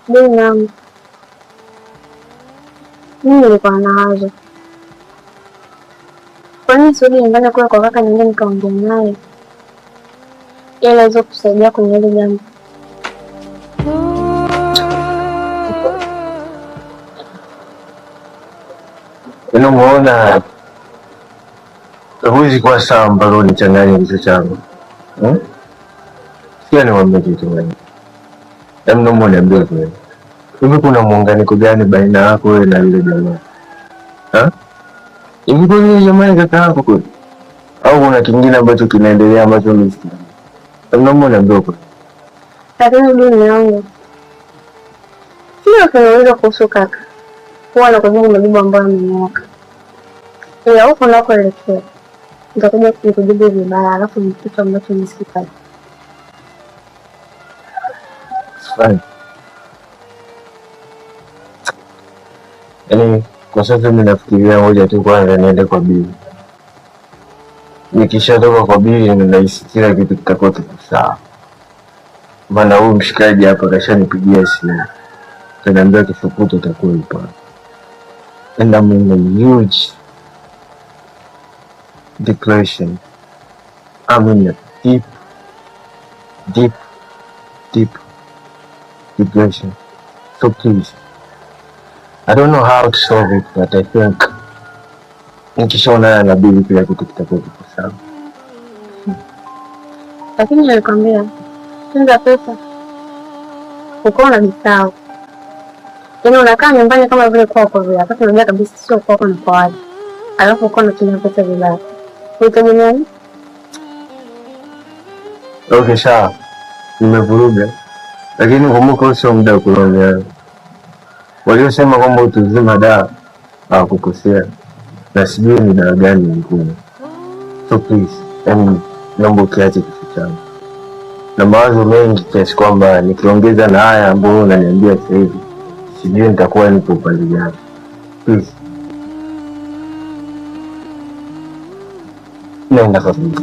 Naam, mimi nilikuwa na wazo, kwa nini sirudi nyumbani kule kwa kaka, niende nikaongea naye ili aweze kusaidia kwenye hili jambo. Unamuona huwezi kuwa sawa mpaka unichanganye kichwa changu. Sikia niwaambie kitu gani. Naomba niambie kweli. Hivi kuna muunganiko gani baina yako wewe na yule jamaa? Hivi kweli yule jamaa ni kaka yako kweli? Au kuna kingine ambacho kinaendelea ambacho mimi? Naomba niambie kweli. Lakini dunia yangu sio kinaweza kuhusu kaka. Huwa nakujibu majibu ambayo yamenyooka. Ila huko unakoelekea nitakuja kukujibu vibaya, alafu ni kitu ambacho nisikipata. Fine. Yaani kwa sasa mimi nafikiria moja tu, kwanza niende kwa bibi. Nikishatoka kwa bibi ninahisi kila kitu kitakuwa kiko sawa. Maana huyu mshikaji hapa kashanipigia simu. Kaniambia kifukuto itakuwa ipo. And I'm in a huge depression. I'm in a deep depression. So please, I don't know how to solve it, but I think nikishaonana na bibi kila kitu kitakuwa kiko sawa. Lakini nilikwambia tunza pesa uko unajisahau. Yaani unakaa nyumbani kama vile kwako vile, wakati unajua kabisa sio kwako na kwa watu. Alafu uko unatumia pesa vibaya. Unategemea nini? Okay, sawa. Nimevuruga. Lakini kumbuka sio muda wa kulaumiana. Waliosema kwamba utuzima dawa hawakukosea. Na sijui ni dawa gani ilikuwa. So please, naomba ukiache kitu changu. Na mawazo mengi kiasi kwamba nikiongeza na haya ambayo unaniambia sasa hivi, sijui nitakuwa nipo upande gani. Please. Nenda kabisa.